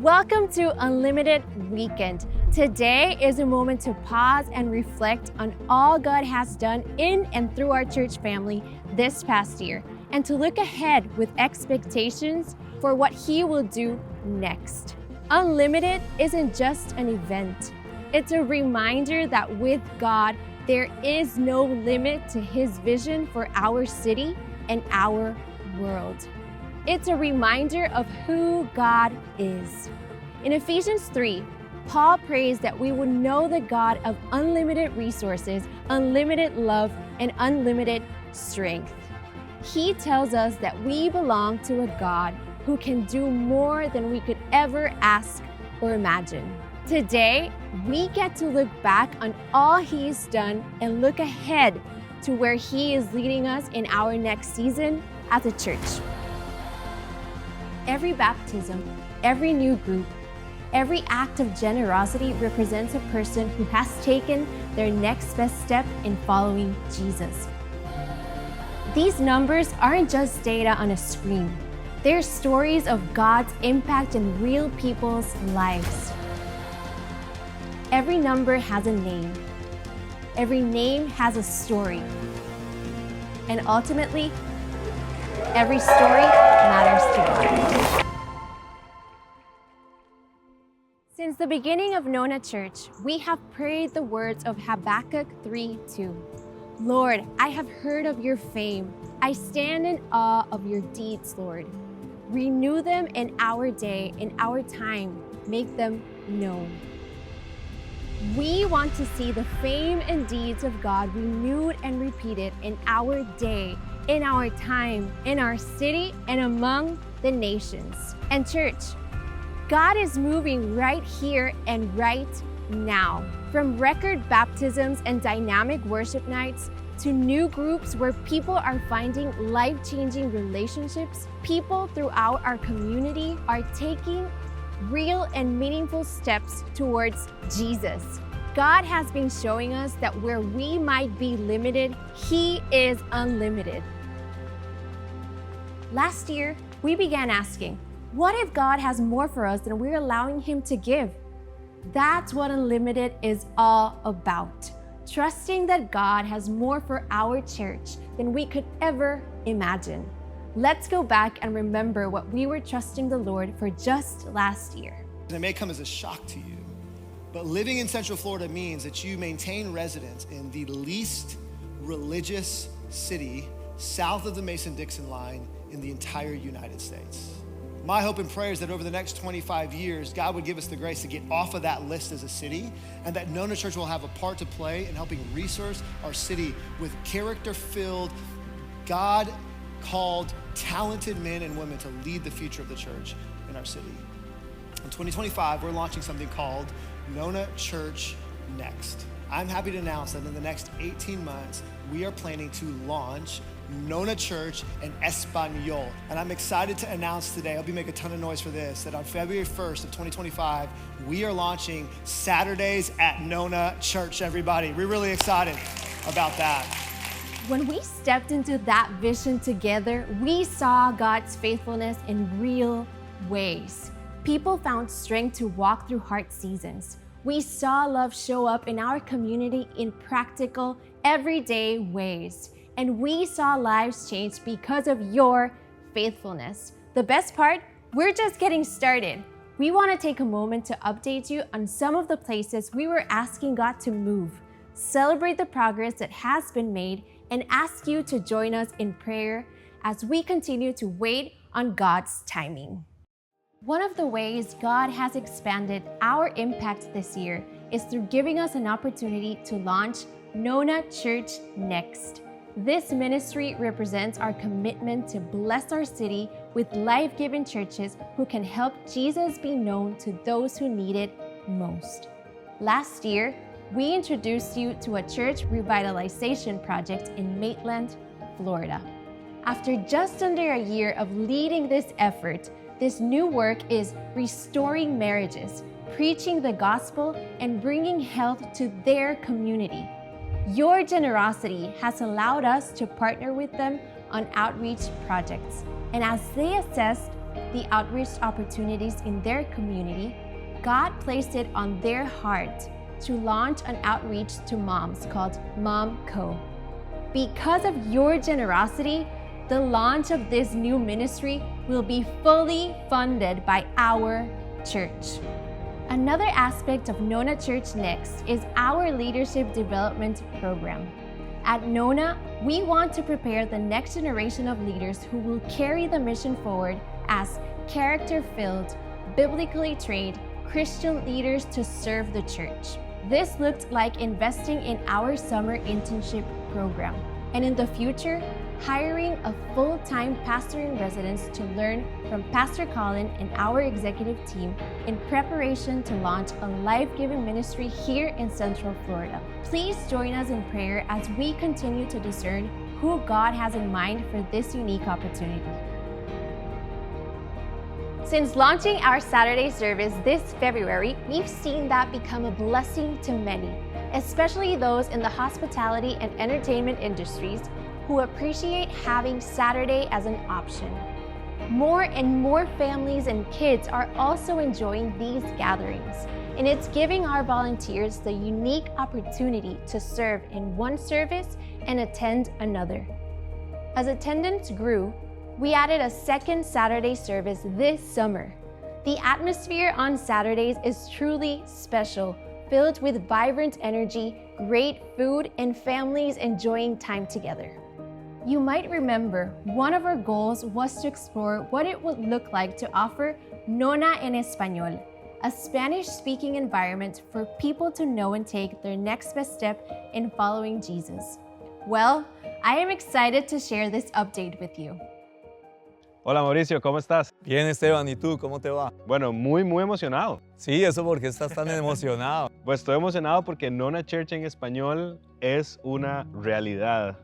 Welcome to Unlimited Weekend. Today is a moment to pause and reflect on all God has done in and through our church family this past year, and to look ahead with expectations for what He will do next. Unlimited isn't just an event. It's a reminder that with God, there is no limit to His vision for our city and our world. It's a reminder of who God is. In Ephesians 3, Paul prays that we would know the God of unlimited resources, unlimited love, and unlimited strength. He tells us that we belong to a God who can do more than we could ever ask or imagine. Today, we get to look back on all He's done and look ahead to where He is leading us in our next season as a church. Every baptism, every new group, every act of generosity represents a person who has taken their next best step in following Jesus. These numbers aren't just data on a screen. They're stories of God's impact in real people's lives. Every number has a name. Every name has a story. And ultimately, every story matters to God. Since the beginning of Nona Church, we have prayed the words of Habakkuk 3:2. Lord, I have heard of your fame. I stand in awe of your deeds, Lord. Renew them in our day, in our time. Make them known. We want to see the fame and deeds of God renewed and repeated in our day, in our time, in our city, and among the nations. And church, God is moving right here and right now. From record baptisms and dynamic worship nights to new groups where people are finding life-changing relationships, people throughout our community are taking real and meaningful steps towards Jesus. God has been showing us that where we might be limited, He is unlimited. Last year, we began asking, what if God has more for us than we're allowing Him to give? That's what Unlimited is all about. Trusting that God has more for our church than we could ever imagine. Let's go back and remember what we were trusting the Lord for just last year. It may come as a shock to you, but living in Central Florida means that you maintain residence in the least religious city south of the Mason-Dixon line in the entire United States. My hope and prayer is that over the next 25 years, God would give us the grace to get off of that list as a city, and that Nona Church will have a part to play in helping resource our city with character-filled, God-called, talented men and women to lead the future of the church in our city. In 2025, we're launching something called Nona Church Next. I'm happy to announce that in the next 18 months, we are planning to launch Nona Church in Espanol. And I'm excited to announce today, I hope you make a ton of noise for this, that on February 1st of 2025, we are launching Saturdays at Nona Church, everybody. We're really excited about that. When we stepped into that vision together, we saw God's faithfulness in real ways. People found strength to walk through hard seasons. We saw love show up in our community in practical, everyday ways. And we saw lives change because of your faithfulness. The best part, we're just getting started. We want to take a moment to update you on some of the places we were asking God to move, celebrate the progress that has been made, and ask you to join us in prayer as we continue to wait on God's timing. One of the ways God has expanded our impact this year is through giving us an opportunity to launch Nona Church Next. This ministry represents our commitment to bless our city with life-giving churches who can help Jesus be known to those who need it most. Last year, we introduced you to a church revitalization project in Maitland, Florida. After just under a year of leading this effort, this new work is restoring marriages, preaching the gospel, and bringing health to their community. Your generosity has allowed us to partner with them on outreach projects. And as they assessed the outreach opportunities in their community, God placed it on their heart to launch an outreach to moms called Mom Co. Because of your generosity, the launch of this new ministry will be fully funded by our church. Another aspect of Nona Church Next is our leadership development program. At Nona, we want to prepare the next generation of leaders who will carry the mission forward as character-filled, biblically trained Christian leaders to serve the church. This looked like investing in our summer internship program, and in the future, hiring a full-time pastor in residence to learn from Pastor Colin and our executive team in preparation to launch a life-giving ministry here in Central Florida. Please join us in prayer as we continue to discern who God has in mind for this unique opportunity. Since launching our Saturday service this February, we've seen that become a blessing to many, especially those in the hospitality and entertainment industries who appreciate having Saturday as an option. More and more families and kids are also enjoying these gatherings, and it's giving our volunteers the unique opportunity to serve in one service and attend another. As attendance grew, we added a second Saturday service this summer. The atmosphere on Saturdays is truly special, filled with vibrant energy, great food, and families enjoying time together. You might remember one of our goals was to explore what it would look like to offer Nona en Español, a Spanish-speaking environment for people to know and take their next best step in following Jesus. Well, I am excited to share this update with you. Hola Mauricio, ¿cómo estás? Bien, Esteban, ¿y tú? ¿Cómo te va? Bueno, muy emocionado. Sí, ¿eso por qué estás tan emocionado? Pues estoy emocionado porque Nona Church en español es una realidad.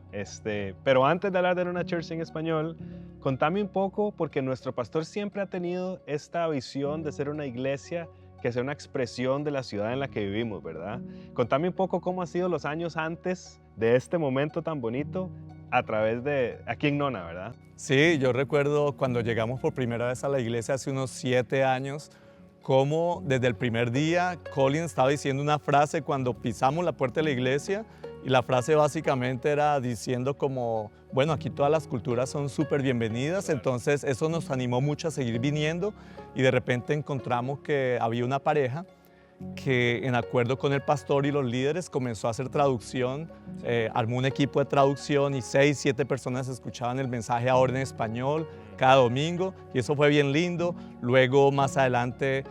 Pero antes de hablar de Nona Church en español, contame un poco porque nuestro pastor siempre ha tenido esta visión de ser una iglesia que sea una expresión de la ciudad en la que vivimos, ¿verdad? Contame un poco cómo han sido los años antes de este momento tan bonito a través de aquí en Nona, ¿verdad? Sí, yo recuerdo cuando llegamos por primera vez a la iglesia hace unos 7 años, cómo desde el primer día Colin estaba diciendo una frase cuando pisamos la puerta de la iglesia y la frase básicamente era diciendo como, bueno, aquí todas las culturas son súper bienvenidas, entonces eso nos animó mucho a seguir viniendo y de repente encontramos que había una pareja que en acuerdo con el pastor y los líderes comenzó a hacer traducción, armó un equipo de traducción y 6, 7 personas escuchaban el mensaje ahora en español cada domingo y eso fue bien lindo. Luego más adelante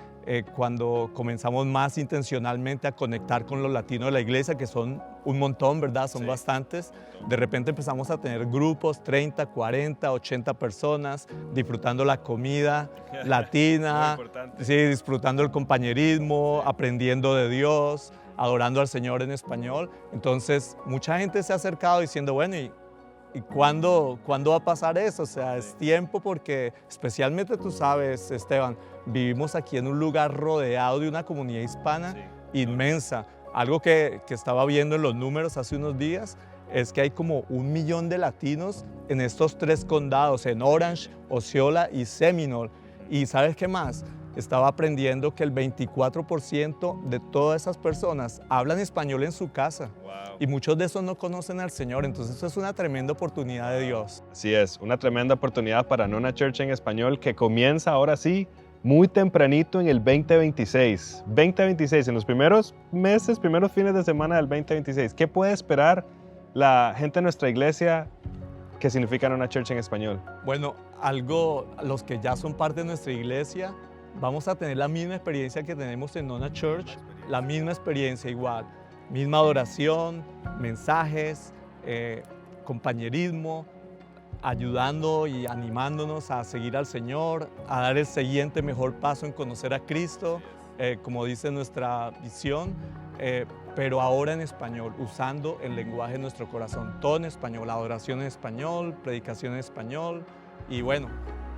cuando comenzamos más intencionalmente a conectar con los latinos de la iglesia, que son un montón, ¿verdad? Son bastantes. De repente empezamos a tener grupos, 30, 40, 80 personas, disfrutando la comida latina, sí, disfrutando el compañerismo, aprendiendo de Dios, adorando al Señor en español. Entonces, mucha gente se ha acercado diciendo, bueno, ¿y cuándo va a pasar eso? O sea, es tiempo porque, especialmente tú sabes, Esteban, vivimos aquí en un lugar rodeado de una comunidad hispana inmensa. Algo que estaba viendo en los números hace unos días es que hay como 1 millón de latinos en estos 3 condados, en Orange, Osceola y Seminole. ¿Y sabes qué más? Estaba aprendiendo que el 24% de todas esas personas hablan español en su casa. Wow. Y muchos de esos no conocen al Señor, entonces eso es una tremenda oportunidad de Dios. Así es, una tremenda oportunidad para Nona Church en español que comienza ahora sí muy tempranito en el 2026. 2026, en los primeros meses, primeros fines de semana del 2026. ¿Qué puede esperar la gente de nuestra iglesia que significa Nona Church en español? Bueno, los que ya son parte de nuestra iglesia, vamos a tener la misma experiencia que tenemos en Nona Church, la misma experiencia igual, misma adoración, mensajes, compañerismo, ayudando y animándonos a seguir al Señor, a dar el siguiente mejor paso en conocer a Cristo, como dice nuestra visión, pero ahora en español, usando el lenguaje de nuestro corazón, todo en español, adoración en español, predicación en español y bueno,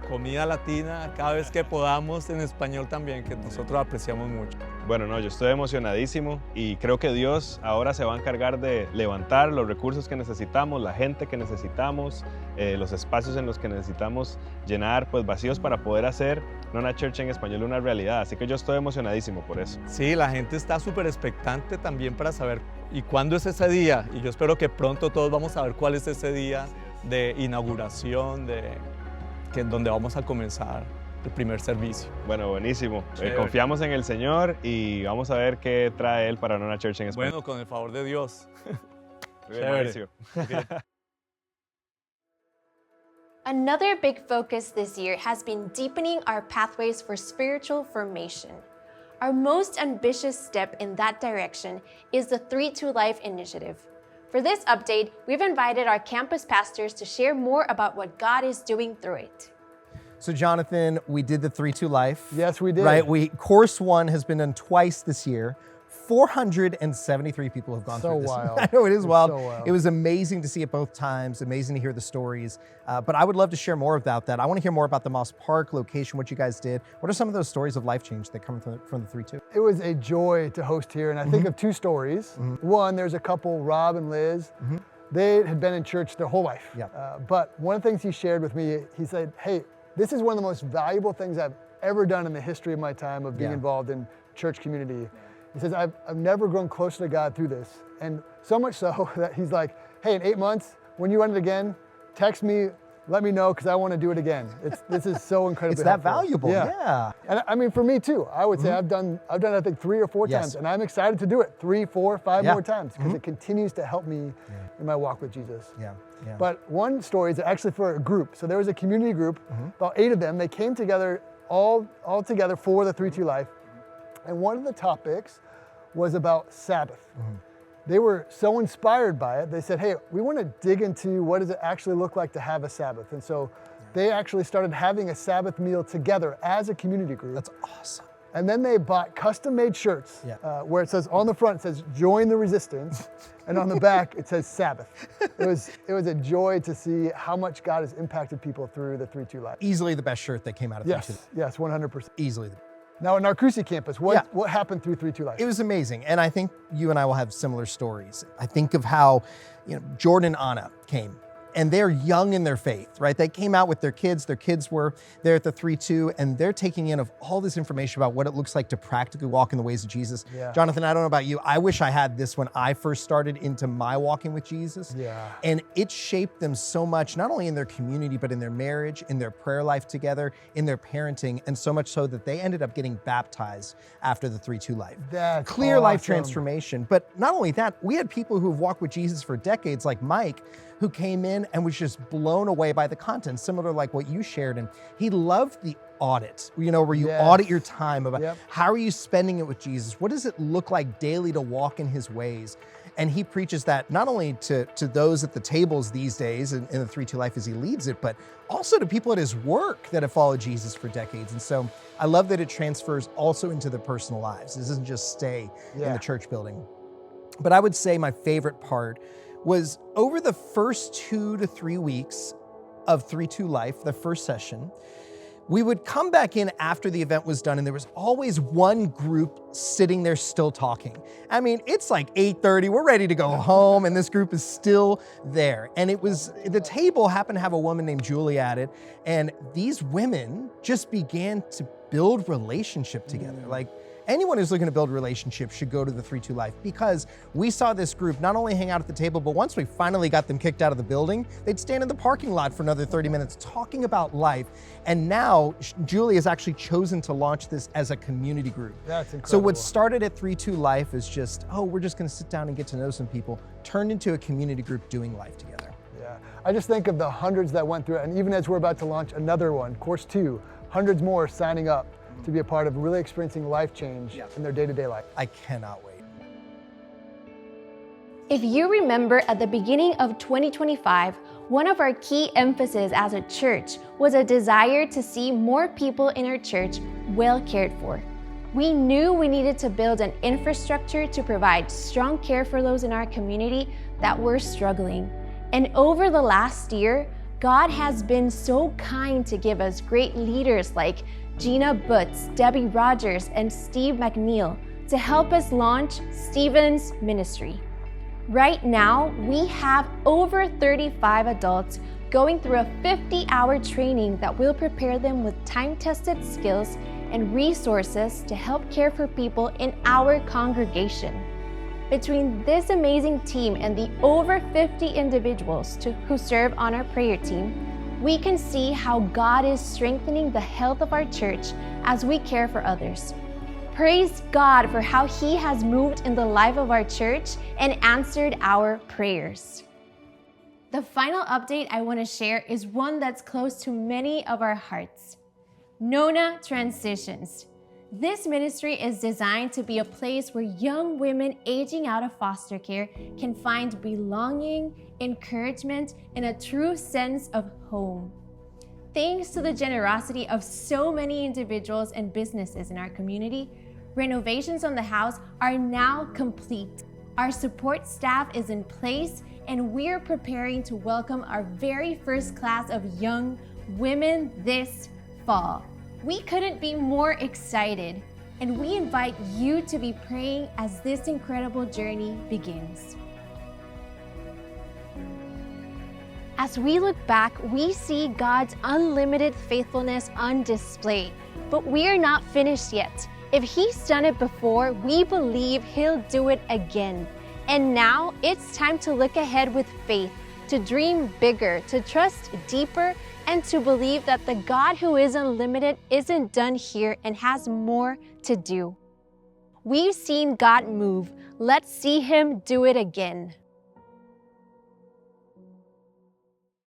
comida latina cada vez que podamos en español también, que nosotros apreciamos mucho. Bueno, no, yo estoy emocionadísimo y creo que Dios ahora se va a encargar de levantar los recursos que necesitamos, la gente que necesitamos, los espacios en los que necesitamos llenar pues vacíos para poder hacer Nona Church en español una realidad. Así que yo estoy emocionadísimo por eso. Sí, la gente está súper expectante también para saber y cuándo es ese día. Y yo espero que pronto todos vamos a ver cuál es ese día de inauguración, donde vamos a comenzar el primer servicio. Bueno, buenísimo. Confiamos en el Señor y vamos a ver qué trae Él para Nona Church en español. Bueno, con el favor de Dios. Mauricio. Another big focus this year has been deepening our pathways for spiritual formation. Our most ambitious step in that direction is the 3-2 Life initiative. For this update, we've invited our campus pastors to share more about what God is doing through it. So Jonathan, we did the 3-2 Life. Yes, we did. Right, Course 1 has been done twice this year. 473 people have gone through this. Wild. I know, it is wild. So wild. It was amazing to see it both times, amazing to hear the stories. But I would love to share more about that. I want to hear more about the Moss Park location, what you guys did. What are some of those stories of life change that come from the 3-2? It was a joy to host here, and I think of two stories. One, there's a couple, Rob and Liz. They had been in church their whole life. Yeah. But one of the things he shared with me, he said, hey, this is one of the most valuable things I've ever done in the history of my time of being involved in church community. He says, I've never grown closer to God through this. And so much so that he's like, hey, in 8 months, when you run it again, text me, let me know, because I want to do it again. This is so incredibly It's that helpful. valuable, yeah. And I mean, for me too, I would say I've done I think 3 or 4 Yes. times, and I'm excited to do it 3, 4, 5 Yeah. more times, because it continues to help me in my walk with Jesus. Yeah. But one story is actually for a group. So there was a community group, about 8 of them. They came together, all together for the 3-2 Life. And one of the topics was about Sabbath. They were so inspired by it, they said, hey, we want to dig into what does it actually look like to have a Sabbath. And so they actually started having a Sabbath meal together as a community group. That's awesome. And then they bought custom-made shirts where it says, on the front, it says, join the resistance. And on the back, it says Sabbath. It was a joy to see how much God has impacted people through the 3-2 Life. Easily the best shirt that came out of 3-2. Yes, 100%. Easily. Now, in our Cruci campus, what happened through 3-2 Life? It was amazing, and I think you and I will have similar stories. I think of how, Jordan and Anna came, and they're young in their faith, right? They came out with their kids were there at the 3-2, and they're taking in of all this information about what it looks like to practically walk in the ways of Jesus. Yeah. Jonathan, I don't know about you, I wish I had this when I first started into my walking with Jesus. Yeah. And it shaped them so much, not only in their community, but in their marriage, in their prayer life together, in their parenting, and so much so that they ended up getting baptized after the 3-2 Life. That's Clear life awesome. transformation. But not only that, we had people who have walked with Jesus for decades, like Mike, who came in and was just blown away by the content, similar to like what you shared. And he loved the audit, where you audit your time about how are you spending it with Jesus? What does it look like daily to walk in his ways? And he preaches that not only to those at the tables these days in the 3-2 Life as he leads it, but also to people at his work that have followed Jesus for decades. And so I love that it transfers also into their personal lives. This doesn't just stay in the church building. But I would say my favorite part was over the first 2 to 3 weeks of 3-2 Life, the first session, we would come back in after the event was done, and there was always one group sitting there still talking. I mean, it's like 8:30, we're ready to go home, and this group is still there. And the table happened to have a woman named Julie at it, and these women just began to build relationship together. Like, anyone who's looking to build relationships should go to the 3-2 Life, because we saw this group not only hang out at the table, but once we finally got them kicked out of the building, they'd stand in the parking lot for another 30 minutes talking about life. And now Julie has actually chosen to launch this as a community group. That's incredible. So what started at 3-2 Life is just, we're just gonna sit down and get to know some people, turned into a community group doing life together. Yeah, I just think of the hundreds that went through it, and even as we're about to launch another one, Course 2, hundreds more signing up to be a part of really experiencing life change in their day-to-day life. I cannot wait. If you remember at the beginning of 2025, one of our key emphasis as a church was a desire to see more people in our church well cared for. We knew we needed to build an infrastructure to provide strong care for those in our community that were struggling. And over the last year, God has been so kind to give us great leaders like Gina Butts, Debbie Rogers, and Steve McNeil to help us launch Stephen's ministry. Right now, we have over 35 adults going through a 50-hour training that will prepare them with time-tested skills and resources to help care for people in our congregation. Between this amazing team and the over 50 individuals who serve on our prayer team, we can see how God is strengthening the health of our church as we care for others. Praise God for how He has moved in the life of our church and answered our prayers. The final update I want to share is one that's close to many of our hearts. Nona Transitions. This ministry is designed to be a place where young women aging out of foster care can find belonging, encouragement, and a true sense of home. Thanks to the generosity of so many individuals and businesses in our community, renovations on the house are now complete. Our support staff is in place, and we're preparing to welcome our very first class of young women this fall. We couldn't be more excited, and we invite you to be praying as this incredible journey begins. As we look back, we see God's unlimited faithfulness on display, but we are not finished yet. If He's done it before, we believe He'll do it again. And now it's time to look ahead with faith, to dream bigger, to trust deeper, and to believe that the God who is unlimited isn't done here and has more to do. We've seen God move. Let's see Him do it again.